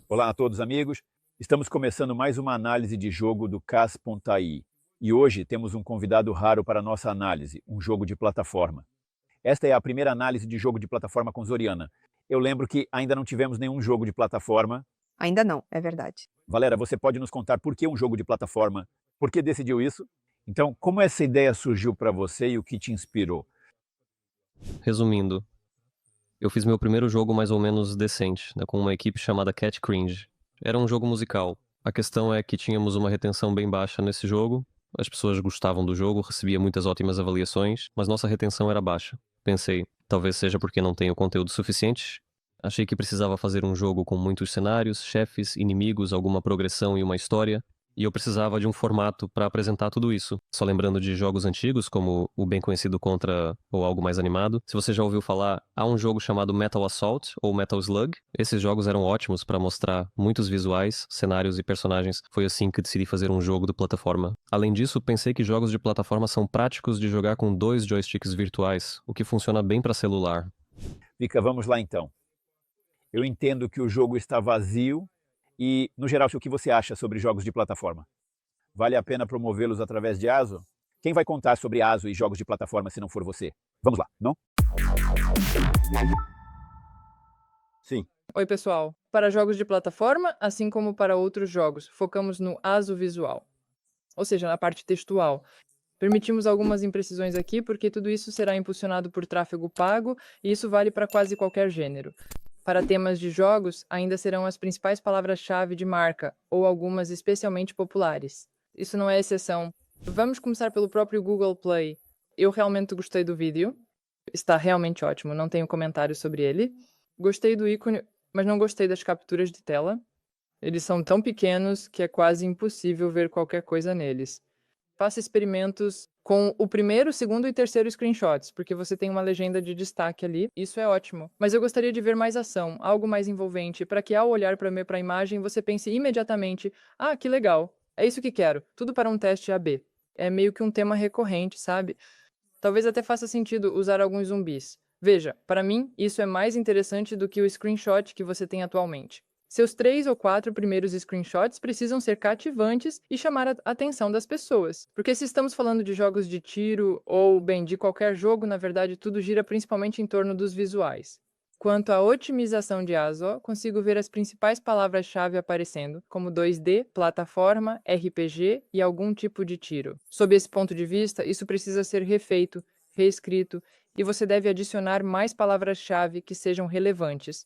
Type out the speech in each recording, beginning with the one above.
Olá a todos, amigos. Estamos começando mais uma análise de jogo do Cas.ai. E hoje temos um convidado raro para a nossa análise, um jogo de plataforma. Esta é a primeira análise de jogo de plataforma com Zoriana. Eu lembro que ainda não tivemos nenhum jogo de plataforma. Ainda não, é verdade. Valera, você pode nos contar por que um jogo de plataforma? Por que decidiu isso? Então, como essa ideia surgiu para você e o que te inspirou? Resumindo, eu fiz meu primeiro jogo mais ou menos decente, né, com uma equipe chamada Cat Cringe. Era um jogo musical. A questão é que tínhamos uma retenção bem baixa nesse jogo, as pessoas gostavam do jogo, recebia muitas ótimas avaliações, mas nossa retenção era baixa. Pensei, talvez seja porque não tenho conteúdo suficiente. Achei que precisava fazer um jogo com muitos cenários, chefes, inimigos, alguma progressão e uma história. E eu precisava de um formato para apresentar tudo isso. Só lembrando de jogos antigos, como o bem conhecido Contra ou algo mais animado. Se você já ouviu falar, há um jogo chamado Metal Assault ou Metal Slug. Esses jogos eram ótimos para mostrar muitos visuais, cenários e personagens. Foi assim que decidi fazer um jogo de plataforma. Além disso, pensei que jogos de plataforma são práticos de jogar com 2 joysticks virtuais, o que funciona bem para celular. Vika, vamos lá então. Eu entendo que o jogo está vazio e, no geral, o que você acha sobre jogos de plataforma? Vale a pena promovê-los através de ASO? Quem vai contar sobre ASO e jogos de plataforma se não for você? Vamos lá, não? Sim. Oi, pessoal. Para jogos de plataforma, assim como para outros jogos, focamos no ASO visual, ou seja, na parte textual. Permitimos algumas imprecisões aqui porque tudo isso será impulsionado por tráfego pago e isso vale para quase qualquer gênero. Para temas de jogos, ainda serão as principais palavras-chave de marca ou algumas especialmente populares. Isso não é exceção. Vamos começar pelo próprio Google Play. Eu realmente gostei do vídeo. Está realmente ótimo, não tenho comentários sobre ele. Gostei do ícone, mas não gostei das capturas de tela. Eles são tão pequenos que é quase impossível ver qualquer coisa neles. Faça experimentos com o primeiro, segundo e terceiro screenshots, porque você tem uma legenda de destaque ali. Isso é ótimo. Mas eu gostaria de ver mais ação, algo mais envolvente, para que ao olhar para a imagem você pense imediatamente: ah, que legal, é isso que quero. Tudo para um teste AB. É meio que um tema recorrente, sabe? Talvez até faça sentido usar alguns zumbis. Veja, para mim, isso é mais interessante do que o screenshot que você tem atualmente. Seus 3 ou 4 primeiros screenshots precisam ser cativantes e chamar a atenção das pessoas. Porque se estamos falando de jogos de tiro ou, bem, de qualquer jogo, na verdade tudo gira principalmente em torno dos visuais. Quanto à otimização de ASO, consigo ver as principais palavras-chave aparecendo, como 2D, plataforma, RPG e algum tipo de tiro. Sob esse ponto de vista, isso precisa ser refeito, reescrito, e você deve adicionar mais palavras-chave que sejam relevantes,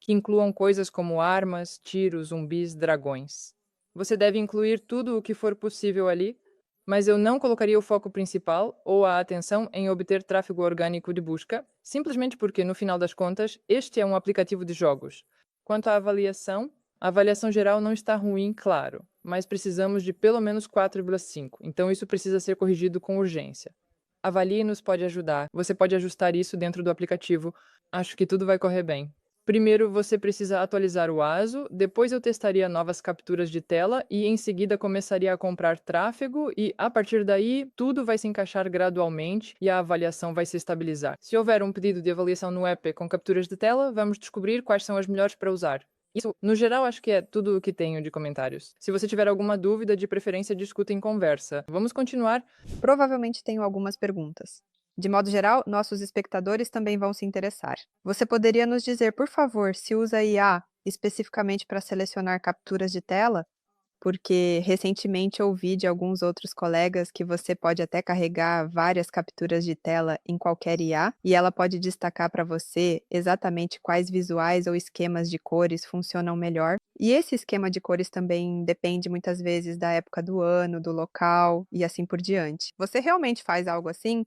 que incluam coisas como armas, tiros, zumbis, dragões. Você deve incluir tudo o que for possível ali, mas eu não colocaria o foco principal ou a atenção em obter tráfego orgânico de busca, simplesmente porque, no final das contas, este é um aplicativo de jogos. Quanto à avaliação, a avaliação geral não está ruim, claro, mas precisamos de pelo menos 4,5, então isso precisa ser corrigido com urgência. Avalie nos pode ajudar, você pode ajustar isso dentro do aplicativo, acho que tudo vai correr bem. Primeiro você precisa atualizar o ASO, depois eu testaria novas capturas de tela e em seguida começaria a comprar tráfego e a partir daí tudo vai se encaixar gradualmente e a avaliação vai se estabilizar. Se houver um pedido de avaliação no app com capturas de tela, vamos descobrir quais são as melhores para usar. Isso, no geral, acho que é tudo o que tenho de comentários. Se você tiver alguma dúvida, de preferência discuta em conversa. Vamos continuar? Provavelmente tenho algumas perguntas. De modo geral, nossos espectadores também vão se interessar. Você poderia nos dizer, por favor, se usa IA especificamente para selecionar capturas de tela? Porque recentemente ouvi de alguns outros colegas que você pode até carregar várias capturas de tela em qualquer IA e ela pode destacar para você exatamente quais visuais ou esquemas de cores funcionam melhor. E esse esquema de cores também depende muitas vezes da época do ano, do local e assim por diante. Você realmente faz algo assim?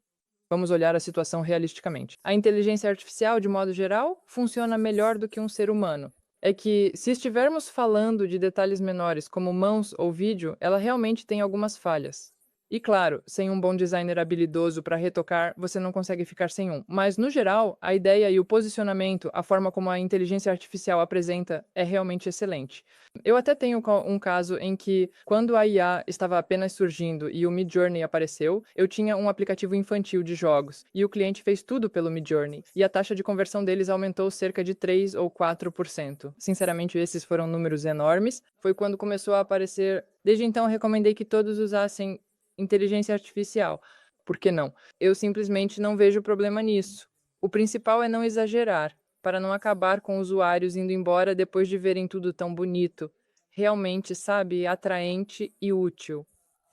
Vamos olhar a situação realisticamente. A inteligência artificial, de modo geral, funciona melhor do que um ser humano. É que, se estivermos falando de detalhes menores, como mãos ou vídeo, ela realmente tem algumas falhas. E claro, sem um bom designer habilidoso para retocar, você não consegue ficar sem um. Mas, no geral, a ideia e o posicionamento, a forma como a inteligência artificial apresenta, é realmente excelente. Eu até tenho um caso em que, quando a IA estava apenas surgindo e o Midjourney apareceu, eu tinha um aplicativo infantil de jogos, e o cliente fez tudo pelo Midjourney, e a taxa de conversão deles aumentou cerca de 3 ou 4%. Sinceramente, esses foram números enormes. Foi quando começou a aparecer. Desde então, eu recomendei que todos usassem inteligência artificial. Por que não? Eu simplesmente não vejo problema nisso. O principal é não exagerar, para não acabar com usuários indo embora depois de verem tudo tão bonito, realmente, sabe, atraente e útil.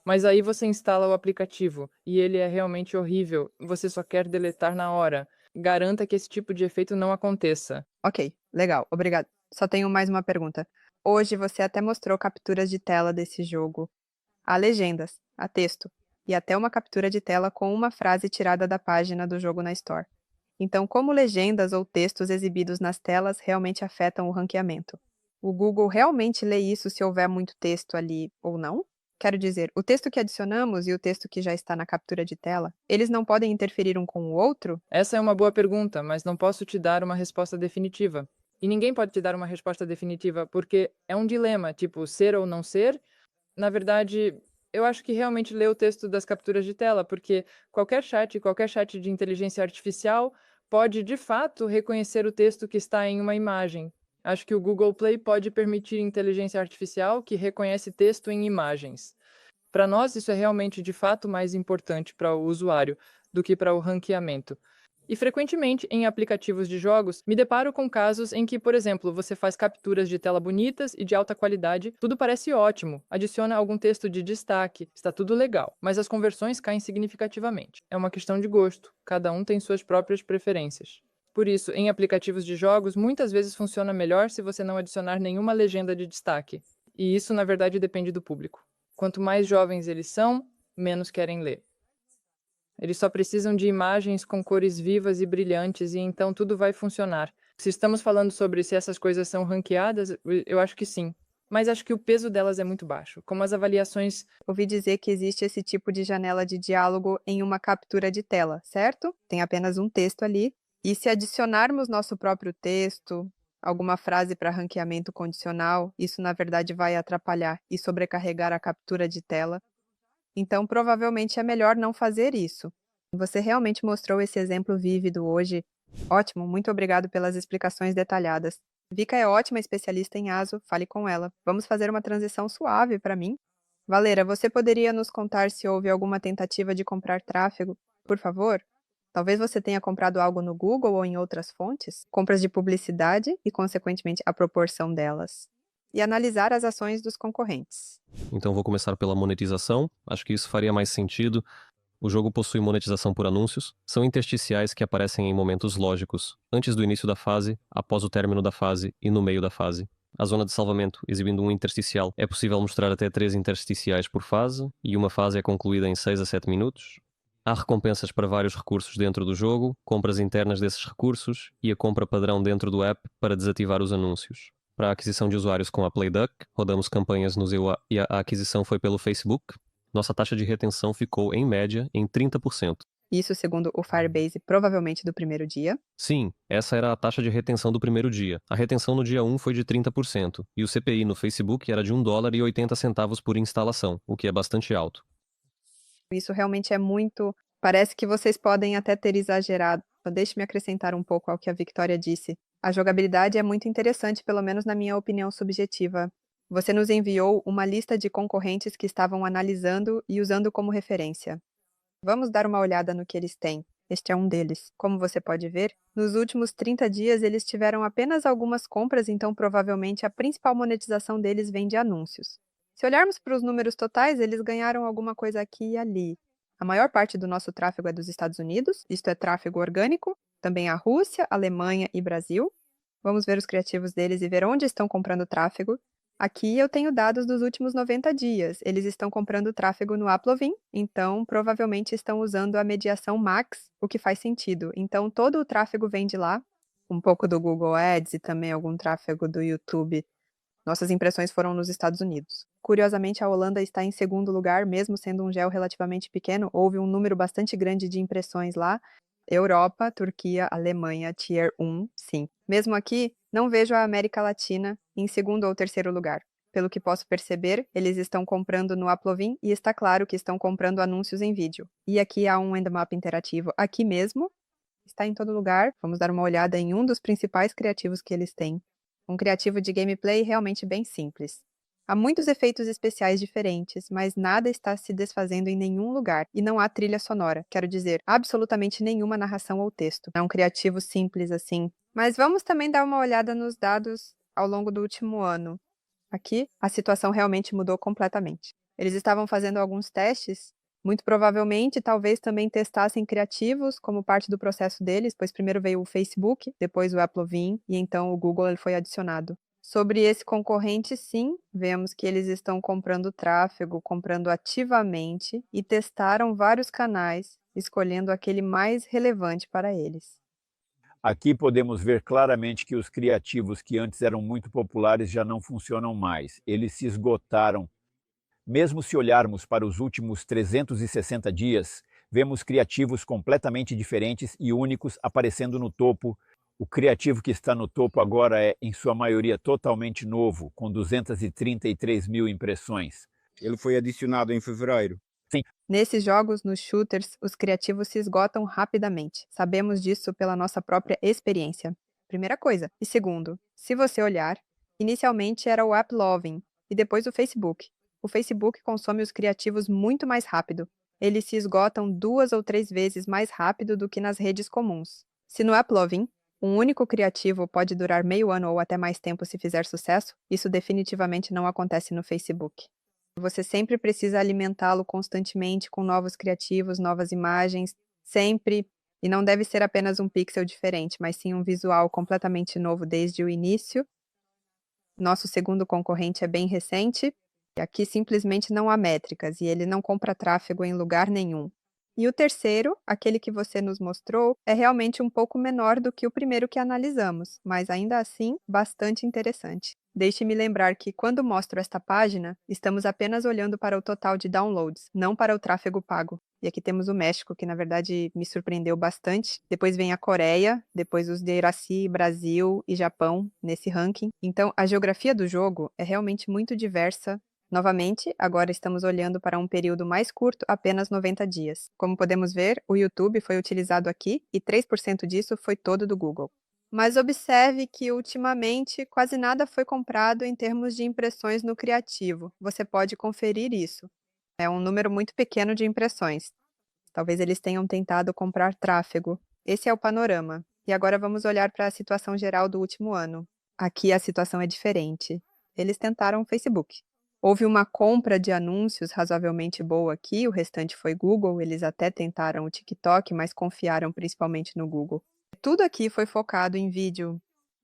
Mas aí você instala o aplicativo e ele é realmente horrível, você só quer deletar na hora. Garanta que esse tipo de efeito não aconteça. Ok, legal, obrigado. Só tenho mais uma pergunta. Hoje você até mostrou capturas de tela desse jogo. Há legendas, há texto, e até uma captura de tela com uma frase tirada da página do jogo na Store. Então, como legendas ou textos exibidos nas telas realmente afetam o ranqueamento? O Google realmente lê isso se houver muito texto ali ou não? Quero dizer, o texto que adicionamos e o texto que já está na captura de tela, eles não podem interferir um com o outro? Essa é uma boa pergunta, mas não posso te dar uma resposta definitiva. E ninguém pode te dar uma resposta definitiva, porque é um dilema, tipo, ser ou não ser. Na verdade, eu acho que realmente lê o texto das capturas de tela, porque qualquer chat de inteligência artificial pode, de fato, reconhecer o texto que está em uma imagem. Acho que o Google Play pode permitir inteligência artificial que reconhece texto em imagens. Para nós, isso é realmente, de fato, mais importante para o usuário do que para o ranqueamento. E frequentemente, em aplicativos de jogos, me deparo com casos em que, por exemplo, você faz capturas de tela bonitas e de alta qualidade, tudo parece ótimo, adiciona algum texto de destaque, está tudo legal, mas as conversões caem significativamente. É uma questão de gosto, cada um tem suas próprias preferências. Por isso, em aplicativos de jogos, muitas vezes funciona melhor se você não adicionar nenhuma legenda de destaque. E isso, na verdade, depende do público. Quanto mais jovens eles são, menos querem ler. Eles só precisam de imagens com cores vivas e brilhantes e então tudo vai funcionar. Se estamos falando sobre se essas coisas são ranqueadas, eu acho que sim. Mas acho que o peso delas é muito baixo. Como as avaliações. Ouvi dizer que existe esse tipo de janela de diálogo em uma captura de tela, certo? Tem apenas um texto ali. E se adicionarmos nosso próprio texto, alguma frase para ranqueamento condicional, isso na verdade vai atrapalhar e sobrecarregar a captura de tela. Então, provavelmente é melhor não fazer isso. Você realmente mostrou esse exemplo vívido hoje. Ótimo, muito obrigado pelas explicações detalhadas. Vika é ótima especialista em ASO, fale com ela. Vamos fazer uma transição suave para mim. Valera, você poderia nos contar se houve alguma tentativa de comprar tráfego, por favor? Talvez você tenha comprado algo no Google ou em outras fontes? Compras de publicidade e, consequentemente, a proporção delas. E analisar as ações dos concorrentes. Então vou começar pela monetização. Acho que isso faria mais sentido. O jogo possui monetização por anúncios. São intersticiais que aparecem em momentos lógicos, antes do início da fase, após o término da fase e no meio da fase. A zona de salvamento, exibindo um intersticial, é possível mostrar até 3 intersticiais por fase, e uma fase é concluída em 6 a 7 minutos. Há recompensas para vários recursos dentro do jogo, compras internas desses recursos e a compra padrão dentro do app para desativar os anúncios. Para a aquisição de usuários com a PlayDuck, rodamos campanhas no ZEUA e a aquisição foi pelo Facebook. Nossa taxa de retenção ficou, em média, em 30%. Isso segundo o Firebase, provavelmente do primeiro dia. Sim, essa era a taxa de retenção do primeiro dia. A retenção no dia 1 foi de 30%, e o CPI no Facebook era de $1,80 por instalação, o que é bastante alto. Isso realmente é muito. Parece que vocês podem até ter exagerado. Deixe-me acrescentar um pouco ao que a Victoria disse. A jogabilidade é muito interessante, pelo menos na minha opinião subjetiva. Você nos enviou uma lista de concorrentes que estavam analisando e usando como referência. Vamos dar uma olhada no que eles têm. Este é um deles. Como você pode ver, nos últimos 30 dias eles tiveram apenas algumas compras, então provavelmente a principal monetização deles vem de anúncios. Se olharmos para os números totais, eles ganharam alguma coisa aqui e ali. A maior parte do nosso tráfego é dos Estados Unidos, isto é tráfego orgânico, também a Rússia, Alemanha e Brasil. Vamos ver os criativos deles e ver onde estão comprando tráfego. Aqui eu tenho dados dos últimos 90 dias. Eles estão comprando tráfego no Aplovin, então provavelmente estão usando a mediação Max, o que faz sentido. Então todo o tráfego vem de lá, um pouco do Google Ads e também algum tráfego do YouTube. Nossas impressões foram nos Estados Unidos. Curiosamente, a Holanda está em segundo lugar, mesmo sendo um geo relativamente pequeno, houve um número bastante grande de impressões lá. Europa, Turquia, Alemanha, Tier 1, sim. Mesmo aqui, não vejo a América Latina em segundo ou terceiro lugar. Pelo que posso perceber, eles estão comprando no Aplovin e está claro que estão comprando anúncios em vídeo. E aqui há um endmap interativo aqui mesmo, está em todo lugar. Vamos dar uma olhada em um dos principais criativos que eles têm. Um criativo de gameplay realmente bem simples. Há muitos efeitos especiais diferentes, mas nada está se desfazendo em nenhum lugar, e não há trilha sonora, quero dizer, absolutamente nenhuma narração ou texto. É um criativo simples assim. Mas vamos também dar uma olhada nos dados ao longo do último ano. Aqui, a situação realmente mudou completamente. Eles estavam fazendo alguns testes, muito provavelmente, talvez também testassem criativos como parte do processo deles, pois primeiro veio o Facebook, depois o Aplovin, e então o Google ele foi adicionado. Sobre esse concorrente, sim, vemos que eles estão comprando tráfego, comprando ativamente e testaram vários canais, escolhendo aquele mais relevante para eles. Aqui podemos ver claramente que os criativos que antes eram muito populares já não funcionam mais. Eles se esgotaram. Mesmo se olharmos para os últimos 360 dias, vemos criativos completamente diferentes e únicos aparecendo no topo. O criativo que está no topo agora é, em sua maioria, totalmente novo, com 233 mil impressões. Ele foi adicionado em fevereiro. Nesses jogos, nos shooters, os criativos se esgotam rapidamente. Sabemos disso pela nossa própria experiência. Primeira coisa. E segundo, se você olhar, inicialmente era o AppLovin e depois o Facebook. O Facebook consome os criativos muito mais rápido. Eles se esgotam 2 ou 3 vezes mais rápido do que nas redes comuns. Se no AppLovin, um único criativo pode durar meio ano ou até mais tempo se fizer sucesso, isso definitivamente não acontece no Facebook. Você sempre precisa alimentá-lo constantemente com novos criativos, novas imagens, sempre. E não deve ser apenas um pixel diferente, mas sim um visual completamente novo desde o início. Nosso segundo concorrente é bem recente, e aqui simplesmente não há métricas, e ele não compra tráfego em lugar nenhum. E o terceiro, aquele que você nos mostrou, é realmente um pouco menor do que o primeiro que analisamos, mas ainda assim bastante interessante. Deixe-me lembrar que, quando mostro esta página, estamos apenas olhando para o total de downloads, não para o tráfego pago. E aqui temos o México, que na verdade me surpreendeu bastante. Depois vem a Coreia, depois os de Iraci, Brasil e Japão nesse ranking. Então, a geografia do jogo é realmente muito diversa. Novamente, agora estamos olhando para um período mais curto, apenas 90 dias. Como podemos ver, o YouTube foi utilizado aqui e 3% disso foi todo do Google. Mas observe que, ultimamente, quase nada foi comprado em termos de impressões no criativo. Você pode conferir isso. É um número muito pequeno de impressões. Talvez eles tenham tentado comprar tráfego. Esse é o panorama. E agora vamos olhar para a situação geral do último ano. Aqui a situação é diferente. Eles tentaram o Facebook. Houve uma compra de anúncios razoavelmente boa aqui, o restante foi Google. Eles até tentaram o TikTok, mas confiaram principalmente no Google. Tudo aqui foi focado em vídeo.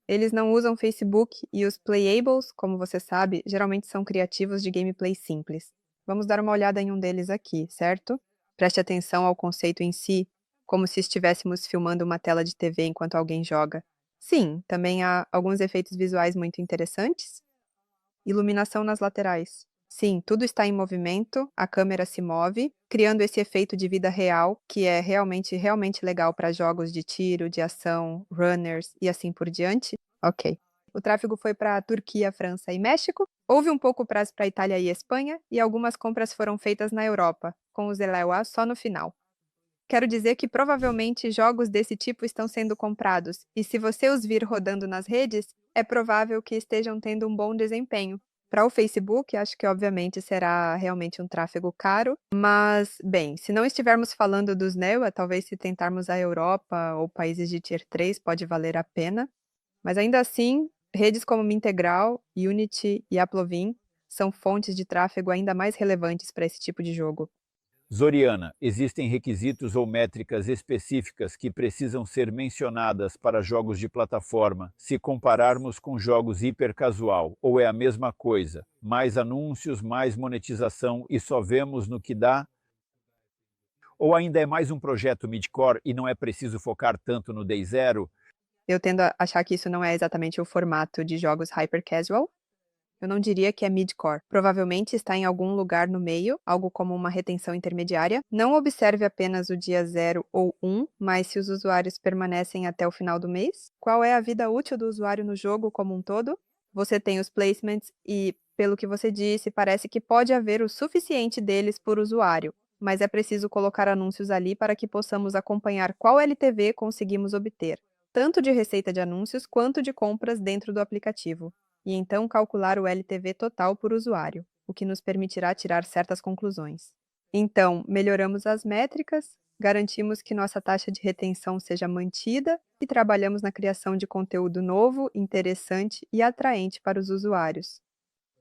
Eles não usam Facebook e os playables, como você sabe, geralmente são criativos de gameplay simples. Vamos dar uma olhada em um deles aqui, certo? Preste atenção ao conceito em si, como se estivéssemos filmando uma tela de TV enquanto alguém joga. Sim, também há alguns efeitos visuais muito interessantes. Iluminação nas laterais. Sim, tudo está em movimento, a câmera se move, criando esse efeito de vida real, que é realmente legal para jogos de tiro, de ação, runners e assim por diante. Ok. O tráfego foi para Turquia, França e México. Houve um pouco para Itália e Espanha, e algumas compras foram feitas na Europa, com os EUA só no final. Quero dizer que provavelmente jogos desse tipo estão sendo comprados, e se você os vir rodando nas redes, é provável que estejam tendo um bom desempenho. Para o Facebook, acho que obviamente será realmente um tráfego caro, mas, bem, se não estivermos falando dos NEUA, talvez se tentarmos a Europa ou países de Tier 3 pode valer a pena, mas ainda assim, redes como Mintegral, Unity e Aplovin são fontes de tráfego ainda mais relevantes para esse tipo de jogo. Zoriana, existem requisitos ou métricas específicas que precisam ser mencionadas para jogos de plataforma, se compararmos com jogos hipercasual, ou é a mesma coisa? Mais anúncios, mais monetização e só vemos no que dá? Ou ainda é mais um projeto midcore e não é preciso focar tanto no day zero? Eu tendo a achar que isso não é exatamente o formato de jogos hyper casual. Eu não diria que é mid-core. Provavelmente está em algum lugar no meio, algo como uma retenção intermediária. Não observe apenas o dia 0 ou 1, mas se os usuários permanecem até o final do mês. Qual é a vida útil do usuário no jogo como um todo? Você tem os placements e, pelo que você disse, parece que pode haver o suficiente deles por usuário, mas é preciso colocar anúncios ali para que possamos acompanhar qual LTV conseguimos obter, tanto de receita de anúncios quanto de compras dentro do aplicativo, e então calcular o LTV total por usuário, o que nos permitirá tirar certas conclusões. Então, melhoramos as métricas, garantimos que nossa taxa de retenção seja mantida e trabalhamos na criação de conteúdo novo, interessante e atraente para os usuários.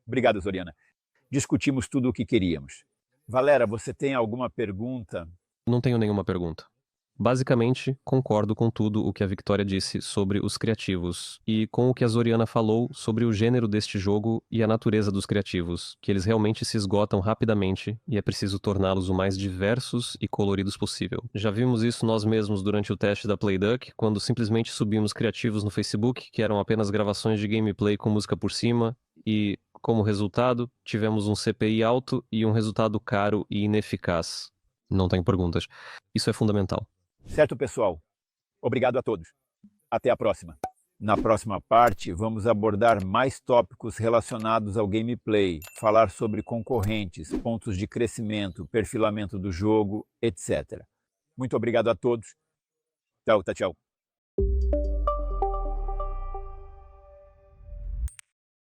Obrigado, Zoriana. Discutimos tudo o que queríamos. Valera, você tem alguma pergunta? Não tenho nenhuma pergunta. Basicamente, concordo com tudo o que a Victoria disse sobre os criativos e com o que a Zoriana falou sobre o gênero deste jogo e a natureza dos criativos, que eles realmente se esgotam rapidamente e é preciso torná-los o mais diversos e coloridos possível. Já vimos isso nós mesmos durante o teste da Playduck, quando simplesmente subimos criativos no Facebook, que eram apenas gravações de gameplay com música por cima, e, como resultado, tivemos um CPI alto e um resultado caro e ineficaz. Não tenho perguntas. Isso é fundamental. Certo, pessoal. Obrigado a todos. Até a próxima. Na próxima parte, vamos abordar mais tópicos relacionados ao gameplay, falar sobre concorrentes, pontos de crescimento, perfilamento do jogo, etc. Muito obrigado a todos. Tchau, tchau.